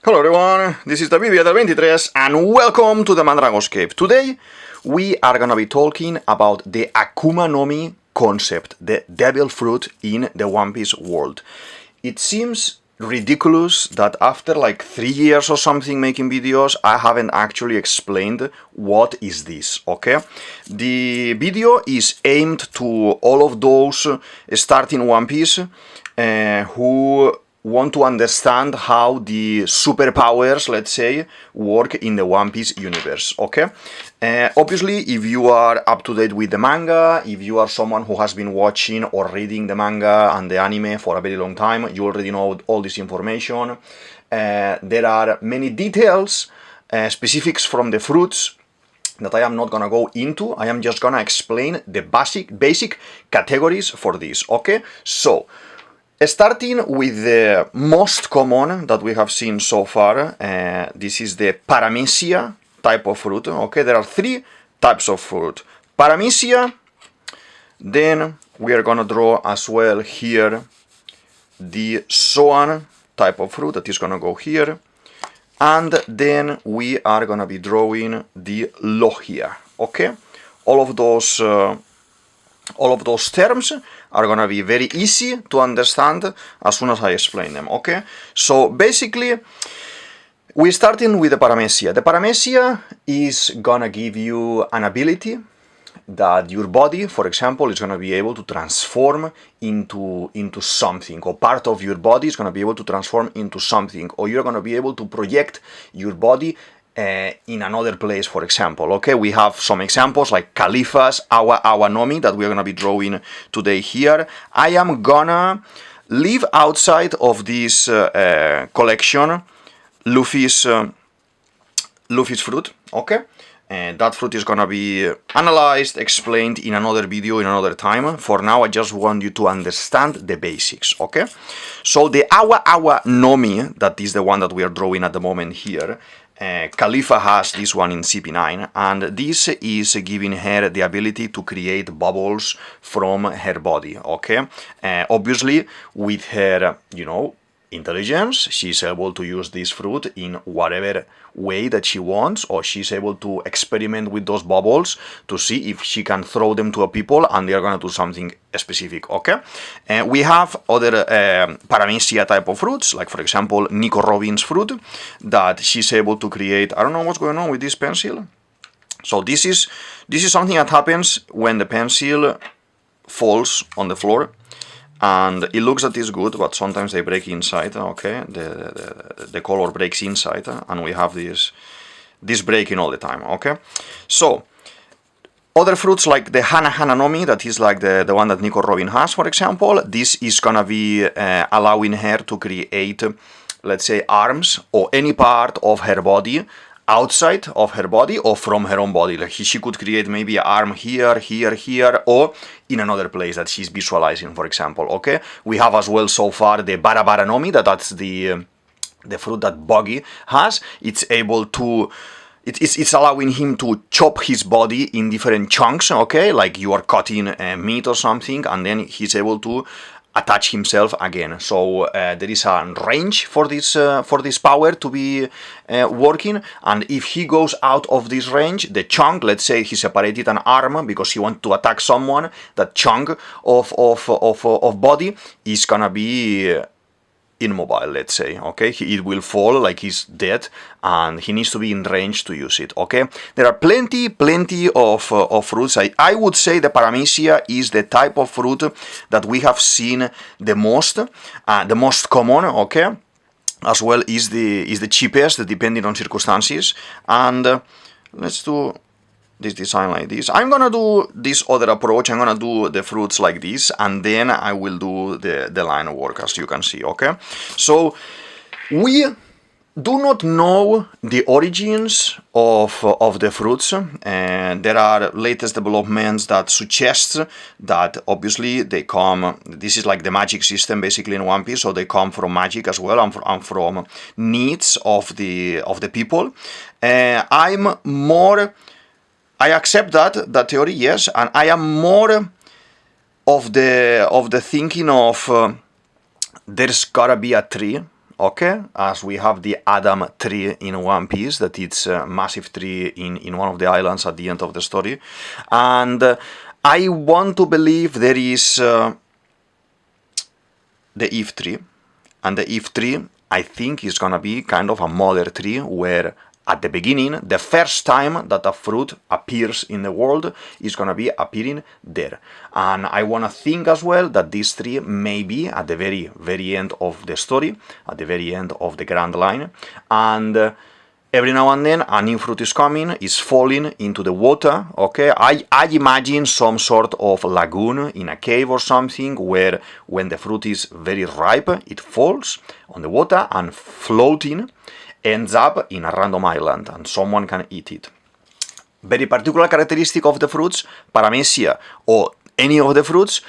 Hello everyone, this is DavidViadel23 and welcome to the Mandragoscape. Today we are gonna be talking about the Akuma No Mi concept, the devil fruit in the One Piece world. It seems ridiculous that after like 3 years or something making videos, I haven't actually explained what is this, okay? The video is aimed to all of those starting One Piece who want to understand how the superpowers, let's say, work in the One Piece universe, okay? Obviously, if you are up to date with the manga, if you are someone who has been watching or reading the manga and the anime for a very long time, you already know all this information. There are many details, specifics from the fruits that I am not gonna go into. I am just gonna explain the basic categories for this, okay? So, starting with the most common that we have seen so far, this is the Paramecia type of fruit, okay? There are 3 types of fruit. Paramecia, then we are gonna draw as well here the Zoan type of fruit that is gonna go here, and then we are gonna be drawing the Logia, okay? All of those terms are gonna be very easy to understand as soon as I explain them, okay? So basically, we're starting with the Paramecia. The Paramecia is gonna give you an ability that your body, for example, is gonna be able to transform into something, or part of your body is gonna be able to transform into something, or you're gonna be able to project your body in another place, for example, okay? We have some examples like Khalifa's KAIZOKU No Mi that we're gonna be drawing today here. I am gonna leave outside of this collection Luffy's fruit, okay? And that fruit is gonna be analyzed, explained in another video, in another time. For now, I just want you to understand the basics, okay? So the KAIZOKU No Mi, that is the one that we are drawing at the moment here, Khalifa has this one in CP9, and this is giving her the ability to create bubbles from her body, okay? Obviously, with her, intelligence, she's able to use this fruit in whatever way that she wants, or she's able to experiment with those bubbles to see if she can throw them to a people and they're gonna do something specific, okay? We have other Paramecia type of fruits, like for example Nico Robin's fruit, that she's able to create. I don't know what's going on with this pencil. So this is something that happens when the pencil falls on the floor. And it looks that it's good, but sometimes they break inside, okay? The color breaks inside, and we have this breaking all the time, okay? So, other fruits like the Hana No Mi, that is like the one that Nico Robin has, for example, this is gonna be allowing her to create, let's say, arms or any part of her body outside of her body or from her own body. Like she could create maybe an arm here, here, here, or in another place that she's visualizing, for example, okay? We have as well so far the Bara No Mi, that's the fruit that Buggy has. It's able to, it's allowing him to chop his body in different chunks, okay? Like you are cutting meat or something, and then he's able to attach himself again. So there is a range for this power to be working, and if he goes out of this range, the chunk, let's say he separated an arm because he wants to attack someone, that chunk of body is gonna be immobile, let's say, okay? It will fall like he's dead, and he needs to be in range to use it, okay? There are plenty of fruits. I would say the Paramecia is the type of fruit that we have seen the most common, okay? As well is the cheapest, depending on circumstances. And let's do this design like this. I'm gonna do this other approach. I'm gonna do the fruits like this, and then I will do the line work, as you can see, okay? So we do not know the origins of the fruits, and there are latest developments that suggest that obviously they come, this is like the magic system basically in One Piece, so they come from magic as well, and from needs of the people. I accept that theory, yes, and I am more of the thinking of there's gotta be a tree okay, as we have the Adam tree in One Piece, that it's a massive tree in one of the islands at the end of the story. And I want to believe there is the Eve tree, and the Eve tree, I think, is gonna be kind of a mother tree where at the beginning, the first time that a fruit appears in the world is gonna be appearing there. And I wanna think as well that this tree may be at the very, very end of the story, at the very end of the grand line, and every now and then a new fruit is coming, is falling into the water, okay? I imagine some sort of lagoon in a cave or something where when the fruit is very ripe, it falls on the water and floating ends up in a random island and someone can eat it. Very particular characteristic of the fruits, Paramecia or any of the fruits,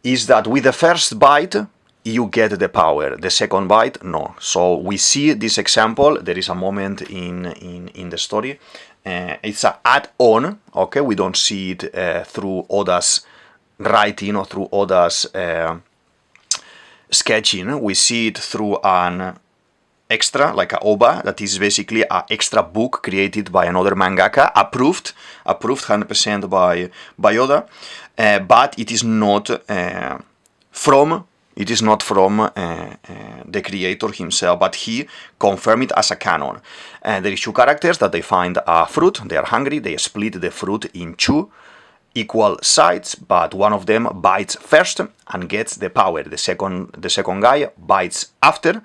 is that with the first bite you get the power, the second bite no. So we see this example, there is a moment in the story, it's an add-on, okay, we don't see it through Oda's writing or through Oda's sketching, we see it through an extra, like a OVA, that is basically an extra book created by another mangaka, approved 100% by Oda, but it is not from the creator himself, but he confirmed it as a canon. And there is two characters that they find a fruit, they are hungry, they split the fruit in two equal sides, but one of them bites first and gets the power. The second guy bites after,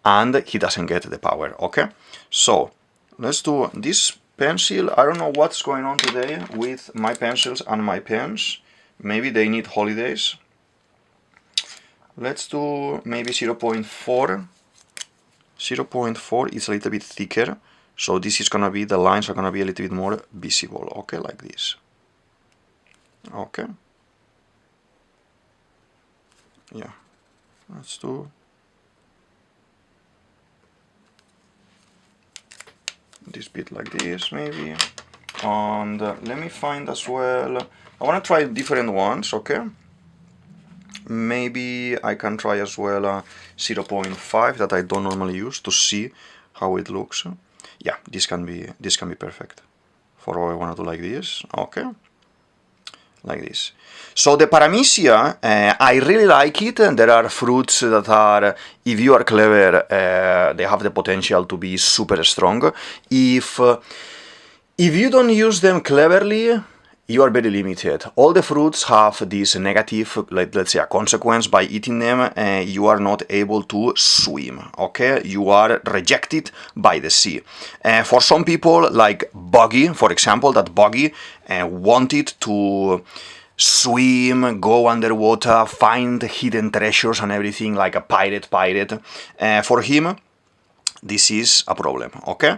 and he doesn't get the power, okay? So, let's do this pencil. I don't know what's going on today with my pencils and my pens. Maybe they need holidays. Let's do maybe 0.4. 0.4 is a little bit thicker, so this is gonna be, the lines are gonna be a little bit more visible, okay, like this. Okay. Yeah, let's do this bit like this, maybe. And let me find as well, I want to try different ones, okay? Maybe I can try as well 0.5 that I don't normally use to see how it looks. Yeah, this can be perfect for what I want to do, like this, okay? Like this. So the Paramecia, I really like it. There are fruits that are, if you are clever, they have the potential to be super strong. If you don't use them cleverly, you are very limited. All the fruits have this negative, let's say, a consequence. By eating them, you are not able to swim, okay? You are rejected by the sea. For some people, like Buggy, for example, that Buggy wanted to swim, go underwater, find hidden treasures and everything, like a pirate. For him, this is a problem, okay?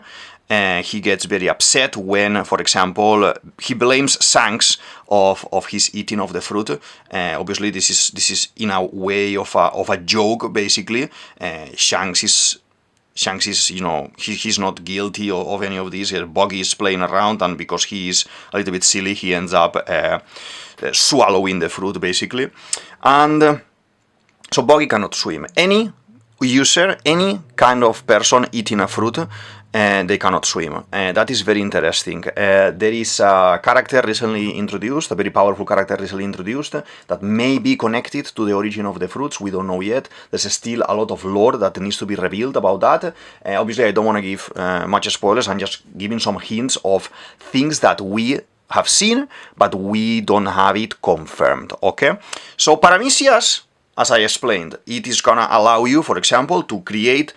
He gets very upset when, for example, he blames Shanks of his eating of the fruit. Obviously, this is in a way of a joke, basically. Shanks is, you know, he's not guilty of any of this. Buggy is playing around, and because he is a little bit silly, he ends up swallowing the fruit, basically. And so Buggy cannot swim. Any user, any kind of person eating a fruit, they cannot swim. That is very interesting. There is a character recently introduced, a very powerful character recently introduced, that may be connected to the origin of the fruits. We don't know yet. There's still a lot of lore that needs to be revealed about that. Obviously, I don't want to give much spoilers. I'm just giving some hints of things that we have seen, but we don't have it confirmed, okay? So Paramecias, as I explained, it is gonna allow you, for example, to create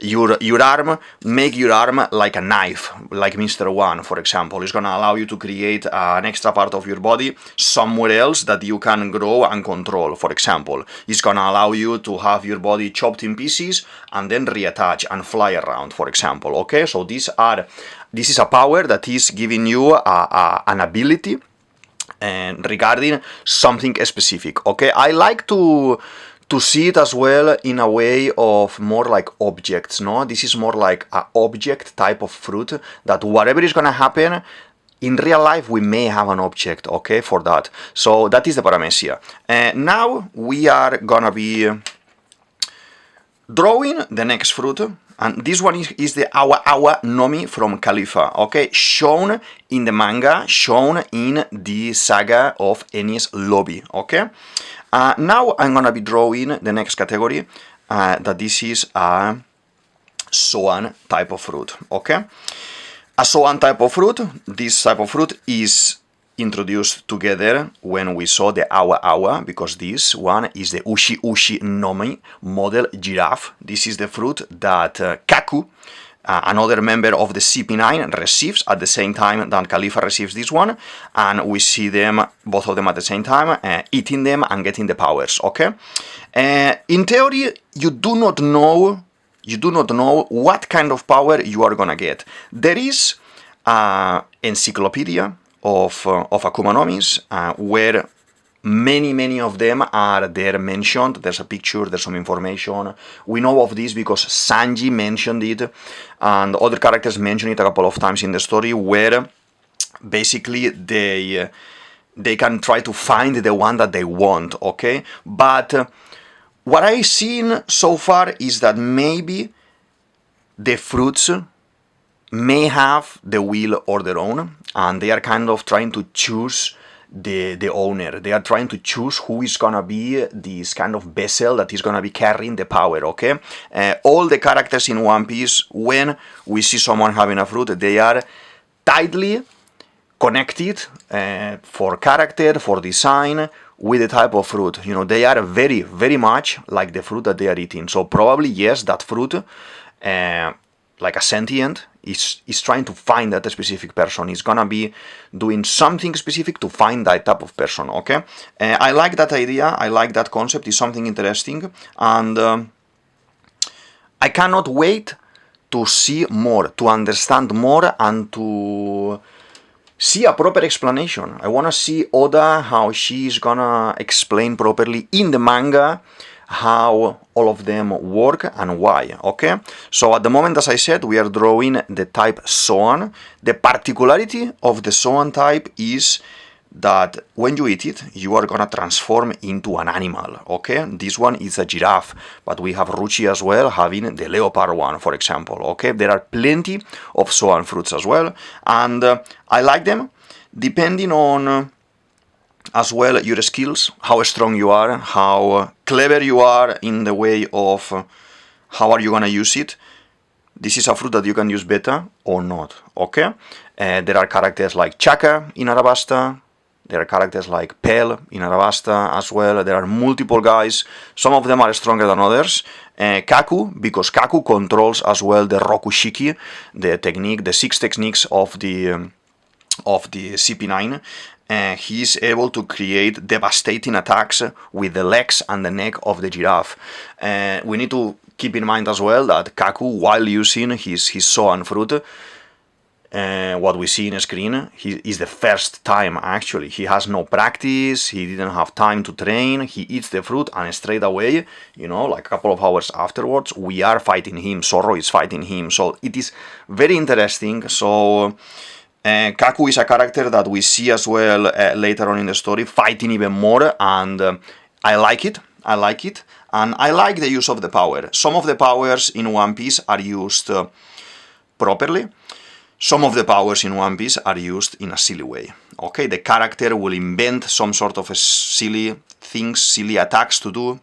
your arm, make your arm like a knife, like Mr. One, for example. It's gonna allow you to create an extra part of your body somewhere else that you can grow and control, for example. It's gonna allow you to have your body chopped in pieces and then reattach and fly around, for example, okay? So this is a power that is giving you an ability and regarding something specific, okay? I like to see it as well in a way of more like objects, no? This is more like an object type of fruit, that whatever is gonna happen, in real life we may have an object, okay, for that. So that is the Paramecia. Now we are gonna be drawing the next fruit, and this one is the Akuma No Mi from Khalifa, okay, shown in the manga, shown in the saga of Enies Lobby, okay. Now I'm gonna be drawing the next category, that this is a Zoan type of fruit, okay. A Zoan type of fruit, this type of fruit is introduced together when we saw the Awa, because this one is the Ushi No Mi model giraffe. This is the fruit that Kaku, another member of the CP9, receives at the same time that Khalifa receives this one, and we see them, both of them at the same time, eating them and getting the powers, okay? In theory, you do not know what kind of power you are gonna get. There is an encyclopedia of Akuma No Mis, where many of them are there mentioned. There's a picture, there's some information. We know of this because Sanji mentioned it, and other characters mentioned it a couple of times in the story, where basically they can try to find the one that they want, okay? But what I've seen so far is that maybe the fruits may have the will of their own, and they are kind of trying to choose the owner. They are trying to choose who is gonna be this kind of vessel that is gonna be carrying the power, okay? All the characters in One Piece, when we see someone having a fruit, they are tightly connected for character, for design, with the type of fruit. You know, they are very much like the fruit that they are eating. So probably, yes, that fruit, like a sentient, is trying to find that specific person. It's gonna be doing something specific to find that type of person, okay? I like that idea, I like that concept, it's something interesting, and I cannot wait to see more, to understand more, and to see a proper explanation. I wanna see Oda, how she's gonna explain properly in the manga how all of them work and why, okay? So at the moment, as I said, we are drawing the type Zoan. The particularity of the Zoan type is that when you eat it, you are gonna transform into an animal, okay? This one is a giraffe, but we have Ruchi as well, having the leopard one, for example, okay? There are plenty of Zoan fruits as well, and I like them, depending on as well your skills, how strong you are, how clever you are in the way of how are you gonna use it. This is a fruit that you can use beta or not, okay? There are characters like Chaka in Arabasta, there are characters like Pell in Arabasta as well, there are multiple guys, some of them are stronger than others. Kaku, because Kaku controls as well the Rokushiki, the technique, the 6 techniques of the CP9. He is able to create devastating attacks with the legs and the neck of the giraffe. We need to keep in mind as well that Kaku, while using his Zoan fruit, what we see in screen, he is the first time actually. He has no practice, he didn't have time to train, he eats the fruit and straight away, you know, like a couple of hours afterwards, we are fighting him, Zoro is fighting him. So it is very interesting. So Kaku is a character that we see as well later on in the story, fighting even more, and I like it, and I like the use of the power. Some of the powers in One Piece are used properly, some of the powers in One Piece are used in a silly way, okay? The character will invent some sort of silly things, silly attacks to do.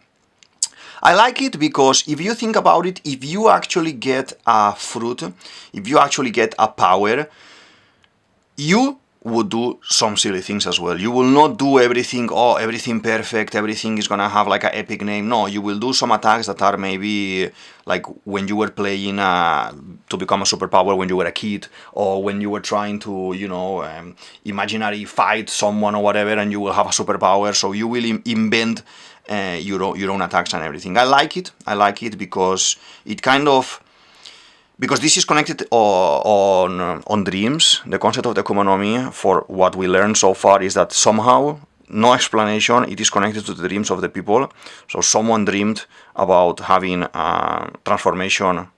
I like it because if you think about it, if you actually get a fruit, if you actually get a power, you would do some silly things as well. You will not do everything, everything perfect, everything is gonna have like an epic name. No, you will do some attacks that are maybe like when you were playing to become a superpower when you were a kid, or when you were trying to, you know, imaginary fight someone or whatever, and you will have a superpower, so you will invent your own attacks and everything. I like it because it kind of... Because this is connected on dreams. The concept of the Akuma No Mi, for what we learned so far, is that somehow, no explanation, it is connected to the dreams of the people. So someone dreamed about having a transformation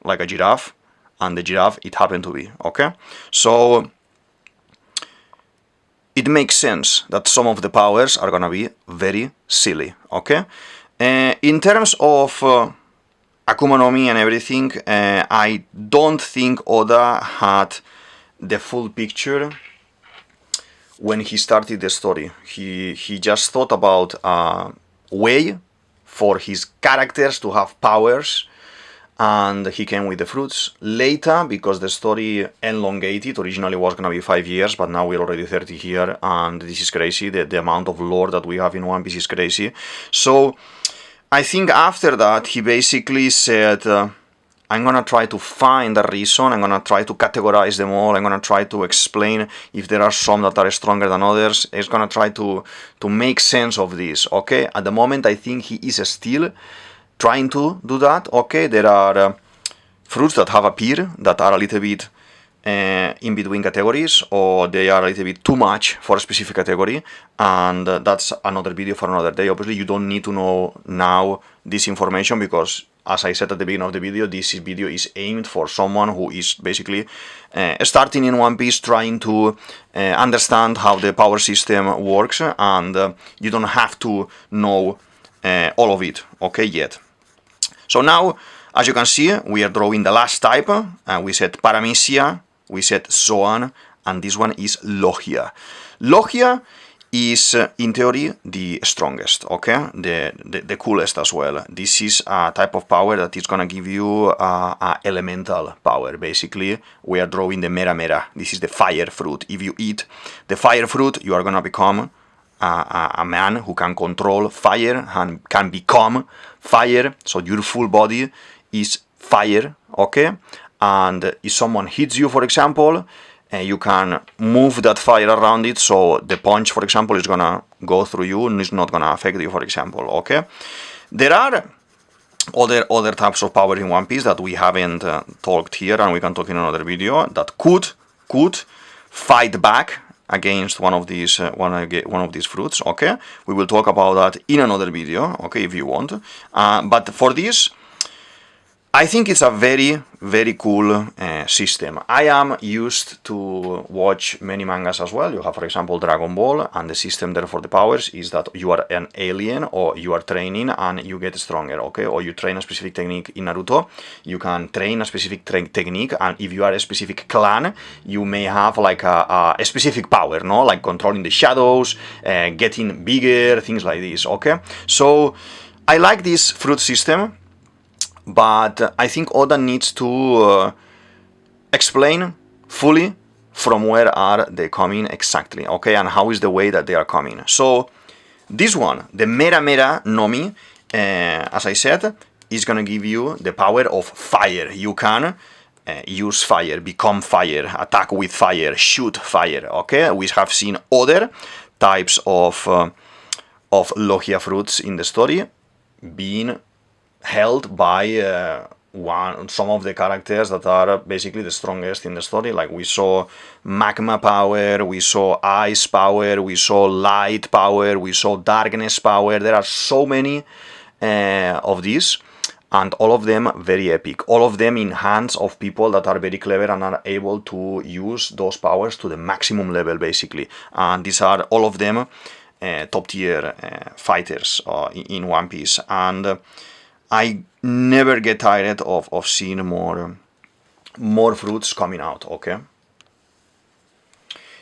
like a giraffe, and the giraffe it happened to be, okay? So it makes sense that some of the powers are gonna be very silly, okay? In terms of Akuma no Mi and everything, I don't think Oda had the full picture when he started the story. He just thought about a way for his characters to have powers, and he came with the fruits. Later, because the story elongated, originally was gonna be 5 years, but now we're already 30 here, and this is crazy. The amount of lore that we have in One Piece is crazy. So I think after that, he basically said, I'm gonna try to find a reason, I'm gonna try to categorize them all, I'm gonna try to explain if there are some that are stronger than others. He's gonna try to make sense of this, okay? At the moment, I think he is still trying to do that, okay? There are fruits that have appeared that are a little bit in between categories, or they are a little bit too much for a specific category, and that's another video for another day. Obviously, you don't need to know now this information, because as I said at the beginning of the video, this video is aimed for someone who is basically starting in One Piece, trying to understand how the power system works, and you don't have to know all of it, okay, yet. So now, as you can see, we are drawing the last type. We said Paramecia, we said Zoan, and this one is Logia. Logia is, in theory, the strongest, okay? The coolest as well. This is a type of power that is gonna give you a elemental power. Basically, we are drawing the Mera Mera. This is the fire fruit. If you eat the fire fruit, you are gonna become a man who can control fire and can become fire. So your full body is fire, okay? And if someone hits you, for example, you can move that fire around it, so the punch, for example, is gonna go through you and it's not gonna affect you, for example, okay? There are other types of power in One Piece that we haven't talked here, and we can talk in another video, that could fight back against one of these fruits, okay? We will talk about that in another video, okay, if you want. But for this, I think it's a very, very cool system. I am used to watch many mangas as well. You have, for example, Dragon Ball, and the system there for the powers is that you are an alien, or you are training and you get stronger, okay? Or you train a specific technique in Naruto, you can train a specific technique, and if you are a specific clan, you may have like a specific power, no? Like controlling the shadows, getting bigger, things like this, okay? So I like this fruit system, but I think Oda needs to explain fully from where are they coming exactly, okay, and how is the way that they are coming. So this one, the Mera Mera no Mi, as I said, is gonna give you the power of fire. You can use fire, become fire, attack with fire, shoot fire, okay? We have seen other types of Logia fruits in the story being held by some of the characters that are basically the strongest in the story. Like we saw magma power, we saw ice power, we saw light power, we saw darkness power. There are so many of these, and all of them very epic. All of them in hands of people that are very clever and are able to use those powers to the maximum level, basically. And these are all of them top tier fighters in One Piece. And I never get tired of seeing more fruits coming out, okay?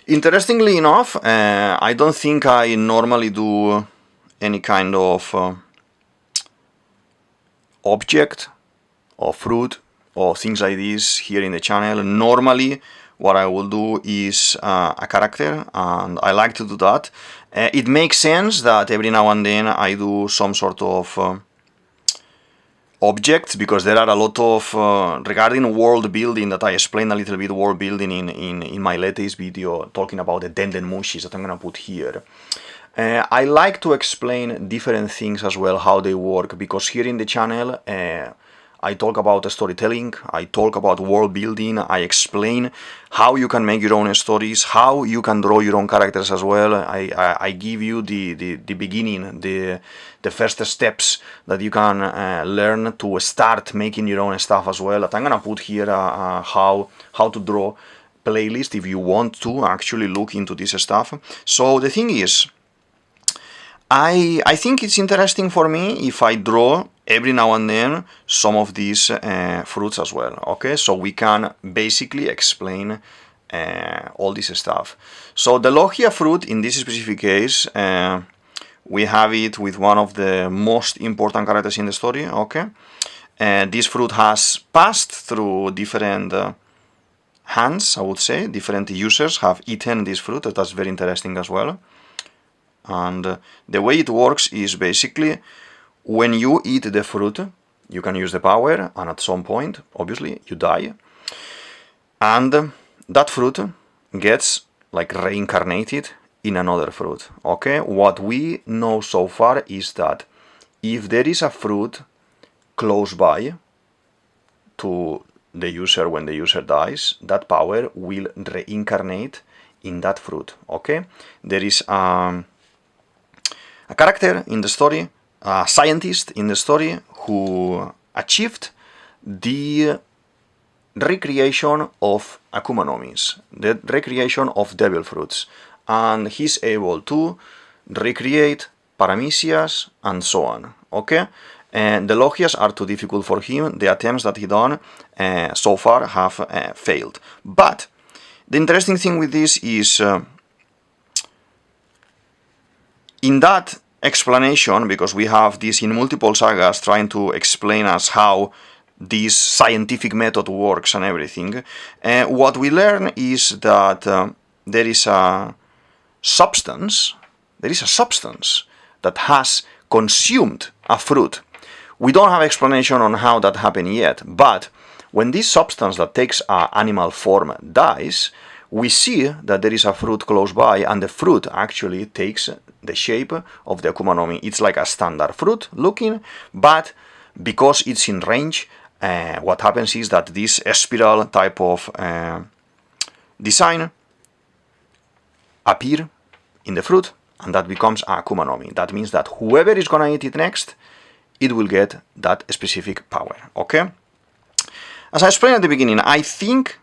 Interestingly enough, I don't think I normally do any kind of object or fruit or things like this here in the channel. Normally, what I will do is a character, and I like to do that. It makes sense that every now and then I do some sort of objects, because there are a lot of regarding world building that I explained a little bit world building in my latest video talking about the Denden Mushis that I'm gonna put here. I like to explain different things as well, how they work, because here in the channel I talk about storytelling, I talk about world building, I explain how you can make your own stories, how you can draw your own characters as well. I give you the beginning, the first steps that you can learn to start making your own stuff as well. I'm gonna put here how to draw playlist if you want to actually look into this stuff. So the thing is, I think it's interesting for me if I draw every now and then some of these fruits as well, okay? So we can basically explain all this stuff. So the Logia fruit, in this specific case, we have it with one of the most important characters in the story, okay? This fruit has passed through different hands, I would say. Different users have eaten this fruit. That's very interesting as well. And the way it works is basically when you eat the fruit, you can use the power, and at some point, obviously, you die. And that fruit gets like reincarnated in another fruit, okay? What we know so far is that if there is a fruit close by to the user when the user dies, that power will reincarnate in that fruit, okay? There is a character in the story, a scientist in the story, who achieved the recreation of Akuma No Mis, the recreation of devil fruits, and he's able to recreate Paramecias and so on, okay? And the Logias are too difficult for him. The attempts that he done so far have failed. But the interesting thing with this is in that explanation, because we have this in multiple sagas trying to explain us how this scientific method works and everything, what we learn is that there is a substance that has consumed a fruit. We don't have explanation on how that happened yet, but when this substance that takes an animal form dies, we see that there is a fruit close by, and the fruit actually takes the shape of the Akuma No Mi. It's like a standard fruit looking, but because it's in range, what happens is that this spiral type of design appear in the fruit, and that becomes a Akuma No Mi. That means that whoever is gonna eat it next, it will get that specific power, okay? As I explained at the beginning, I think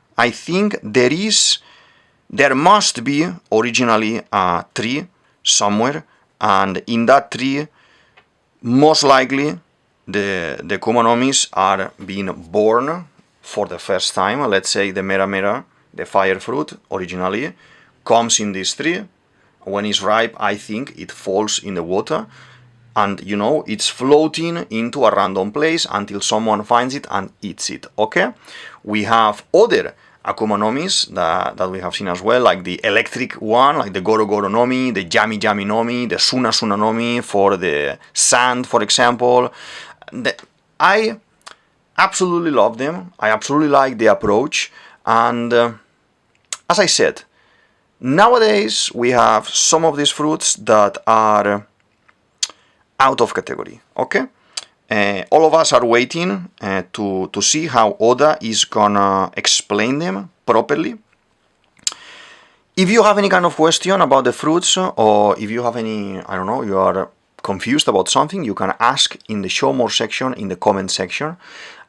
there must be originally a tree somewhere, and in that tree, most likely, the Akuma No Mis are being born for the first time. Let's say the Mera Mera, the fire fruit, originally comes in this tree. When it's ripe, I think it falls in the water, and you know, it's floating into a random place until someone finds it and eats it, okay? We have other Akuma No Mis that we have seen as well, like the electric one, like the Goro Goro No Mi, the Yami Yami No Mi, the Suna Suna No Mi for the sand, for example. I absolutely love them. I absolutely like the approach. And as I said, nowadays we have some of these fruits that are out of category, okay? All of us are waiting to see how Oda is gonna explain them properly. If you have any kind of question about the fruits, or if you have any, I don't know, you are confused about something, you can ask in the show more section, in the comment section,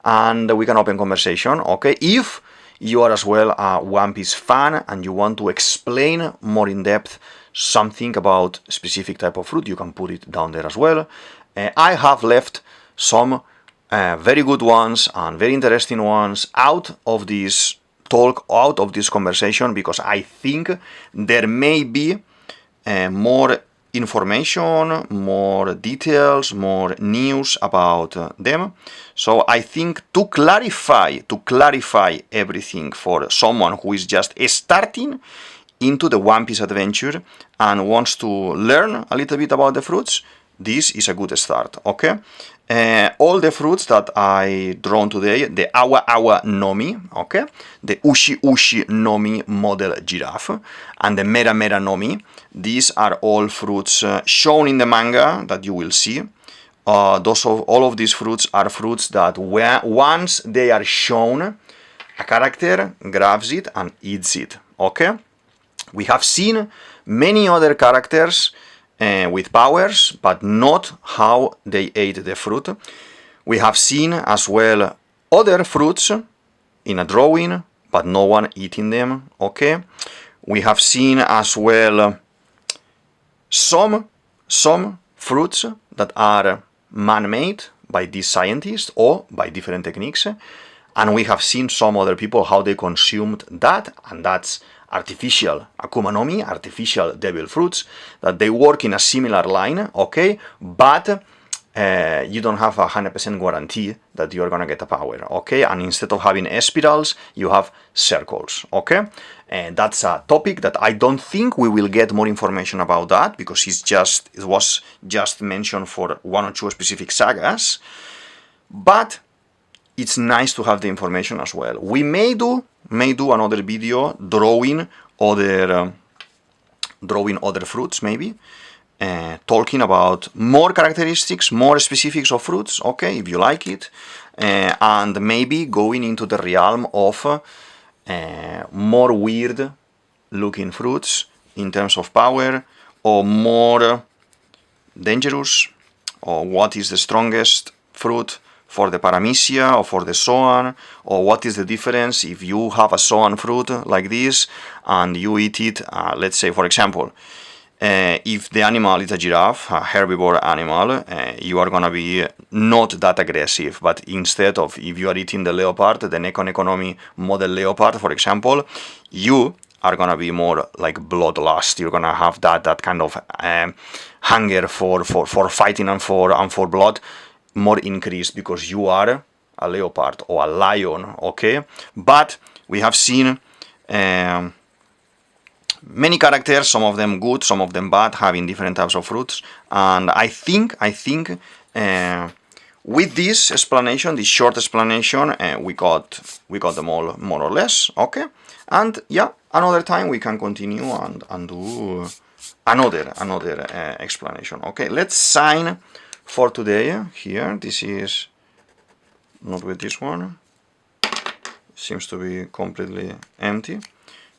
and we can open conversation, okay? If you are as well a One Piece fan and you want to explain more in depth something about specific type of fruit, you can put it down there as well. I have left some very good ones and very interesting ones out of this talk, out of this conversation, because I think there may be more information, more details, more news about them. So I think to clarify everything for someone who is just starting into the One Piece adventure and wants to learn a little bit about the fruits, this is a good start, okay? All the fruits that I drawn today, the Awa Awa No Mi, okay? The Ushi Ushi No Mi model giraffe, and the Mera Mera No Mi, these are all fruits shown in the manga that you will see. All of these fruits are fruits that once they are shown, a character grabs it and eats it, okay? We have seen many other characters with powers, but not how they ate the fruit. We have seen as well other fruits in a drawing, but no one eating them, okay? We have seen as well some fruits that are man-made, by these scientists or by different techniques. And we have seen some other people how they consumed that, and that's artificial Akuma No Mi, artificial devil fruits, that they work in a similar line, okay, but you don't have 100% guarantee that you're gonna get a power, okay, and instead of having spirals, you have circles, okay, and that's a topic that I don't think we will get more information about that, because it was just mentioned for 1 or 2 specific sagas, but it's nice to have the information as well. We may do another video drawing other fruits, maybe, talking about more characteristics, more specifics of fruits, okay, if you like it, and maybe going into the realm of more weird looking fruits in terms of power, or more dangerous, or what is the strongest fruit for the Paramecia or for the Zoan, or what is the difference if you have a Zoan fruit like this and you eat it, let's say for example, if the animal is a giraffe, a herbivore animal, you are gonna be not that aggressive, but instead of, if you are eating the leopard, the Akuma No Mi model leopard, for example, you are gonna be more like bloodlust. You're gonna have that kind of hunger for fighting and for blood more increased, because you are a leopard or a lion, okay? But we have seen many characters, some of them good, some of them bad, having different types of fruits, and I think with this explanation, this short explanation, we got them all more or less, okay? And yeah, another time we can continue and do another explanation, okay? Let's sign for today here. This is not with this one, seems to be completely empty,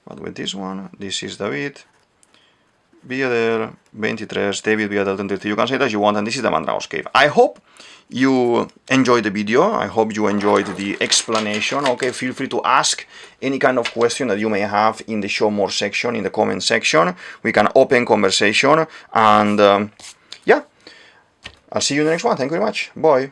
but with this one, this is DavidViadel23, DavidViadel23, you can say it as you want, and this is the Mandrago's Cave. I hope you enjoyed the video, I hope you enjoyed the explanation, okay? Feel free to ask any kind of question that you may have in the show more section, in the comment section. We can open conversation, and yeah, I'll see you in the next one. Thank you very much. Bye.